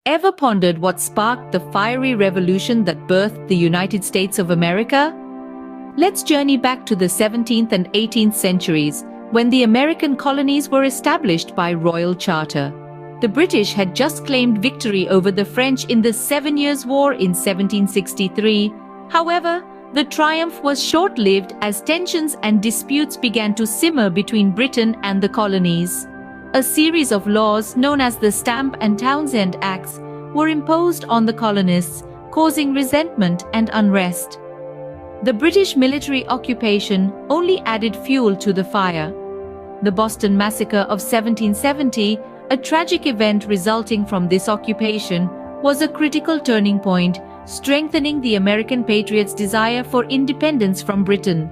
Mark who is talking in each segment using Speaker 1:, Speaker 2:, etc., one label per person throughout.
Speaker 1: Ever pondered what sparked the fiery revolution that birthed the United States of America? Let's journey back to the 17th and 18th centuries, when the American colonies were established by royal charter. The British had just claimed victory over the French in the 7 Years' War in 1763. However, the triumph was short-lived as tensions and disputes began to simmer between Britain and the colonies. A series of laws known as the Stamp and Townshend Acts were imposed on the colonists, causing resentment and unrest. The British military occupation only added fuel to the fire. The Boston Massacre of 1770, a tragic event resulting from this occupation, was a critical turning point, strengthening the American patriots' desire for independence from Britain.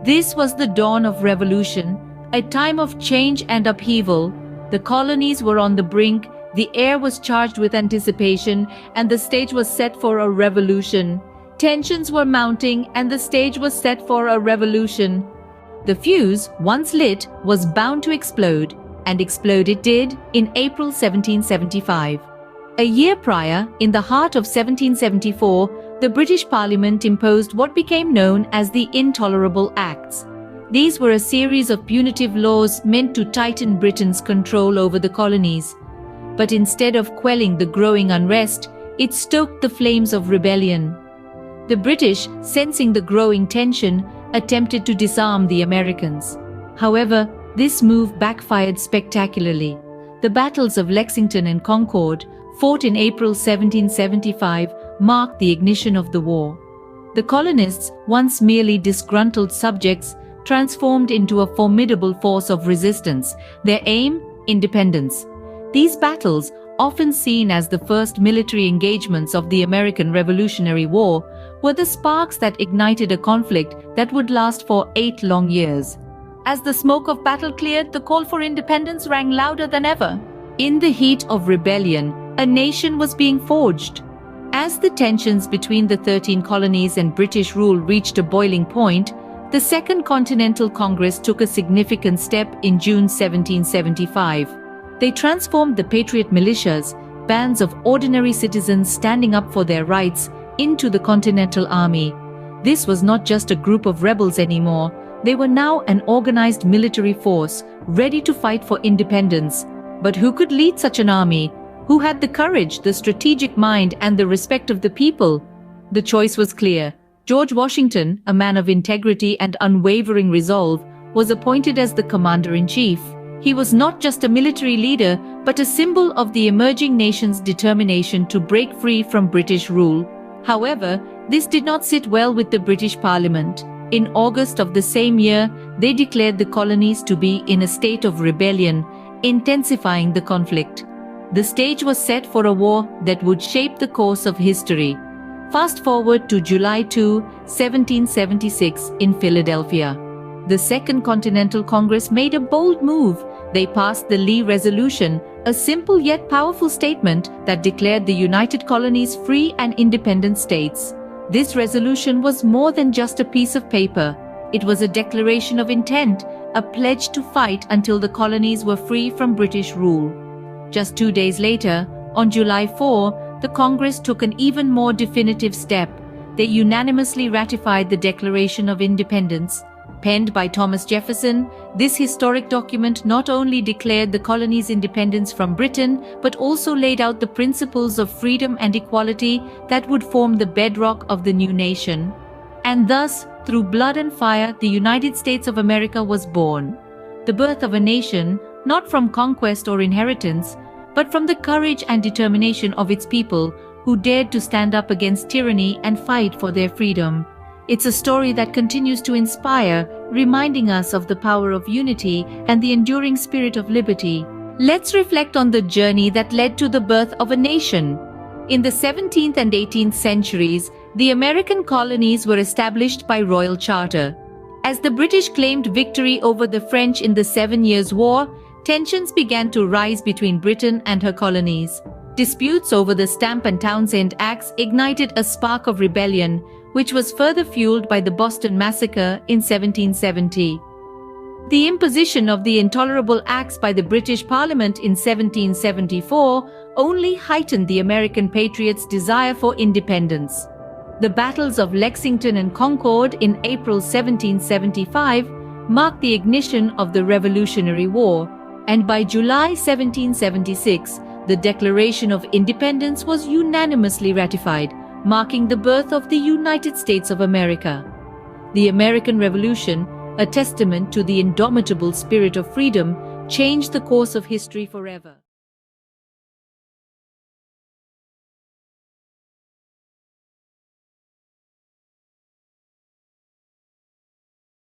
Speaker 1: This was the dawn of revolution, a time of change and upheaval. The colonies were on the brink, the air was charged with anticipation, and the stage was set for a revolution. Tensions were mounting, and the stage was set for a revolution. The fuse, once lit, was bound to explode, and explode it did in April 1775. A year prior, in the heart of 1774, the British Parliament imposed what became known as the Intolerable Acts. These were a series of punitive laws meant to tighten Britain's control over the colonies. But instead of quelling the growing unrest, it stoked the flames of rebellion. The British, sensing the growing tension, attempted to disarm the Americans. However, this move backfired spectacularly. The battles of Lexington and Concord, fought in April 1775, marked the ignition of the war. The colonists, once merely disgruntled subjects, transformed into a formidable force of resistance. Their aim? Independence. These battles, often seen as the first military engagements of the American Revolutionary War, were the sparks that ignited a conflict that would last for 8 long years. As the smoke of battle cleared, the call for independence rang louder than ever. In the heat of rebellion, a nation was being forged. As the tensions between the 13 colonies and British rule reached a boiling point, the Second Continental Congress took a significant step in June 1775. They transformed the Patriot militias, bands of ordinary citizens standing up for their rights, into the Continental Army. This was not just a group of rebels anymore. They were now an organized military force, ready to fight for independence. But who could lead such an army? Who had the courage, the strategic mind, and the respect of the people? The choice was clear. George Washington, a man of integrity and unwavering resolve, was appointed as the commander-in-chief. He was not just a military leader, but a symbol of the emerging nation's determination to break free from British rule. However, this did not sit well with the British Parliament. In August of the same year, they declared the colonies to be in a state of rebellion, intensifying the conflict. The stage was set for a war that would shape the course of history. Fast forward to July 2, 1776 in Philadelphia. The Second Continental Congress made a bold move. They passed the Lee Resolution, a simple yet powerful statement that declared the United Colonies free and independent states. This resolution was more than just a piece of paper. It was a declaration of intent, a pledge to fight until the colonies were free from British rule. Just 2 days later, on July 4, the Congress took an even more definitive step. They unanimously ratified the Declaration of Independence. Penned by Thomas Jefferson, this historic document not only declared the colonies' independence from Britain, but also laid out the principles of freedom and equality that would form the bedrock of the new nation. And thus, through blood and fire, the United States of America was born. The birth of a nation, not from conquest or inheritance, but from the courage and determination of its people who dared to stand up against tyranny and fight for their freedom. It's a story that continues to inspire, reminding us of the power of unity and the enduring spirit of liberty. Let's reflect on the journey that led to the birth of a nation. In the 17th and 18th centuries, the American colonies were established by royal charter. As the British claimed victory over the French in the 7 Years' War, tensions began to rise between Britain and her colonies. Disputes over the Stamp and Townshend Acts ignited a spark of rebellion, which was further fueled by the Boston Massacre in 1770. The imposition of the Intolerable Acts by the British Parliament in 1774 only heightened the American patriots' desire for independence. The battles of Lexington and Concord in April 1775 marked the ignition of the Revolutionary War, and by July 1776, the Declaration of Independence was unanimously ratified, marking the birth of the United States of America. The American Revolution, a testament to the indomitable spirit of freedom, changed the course of history forever.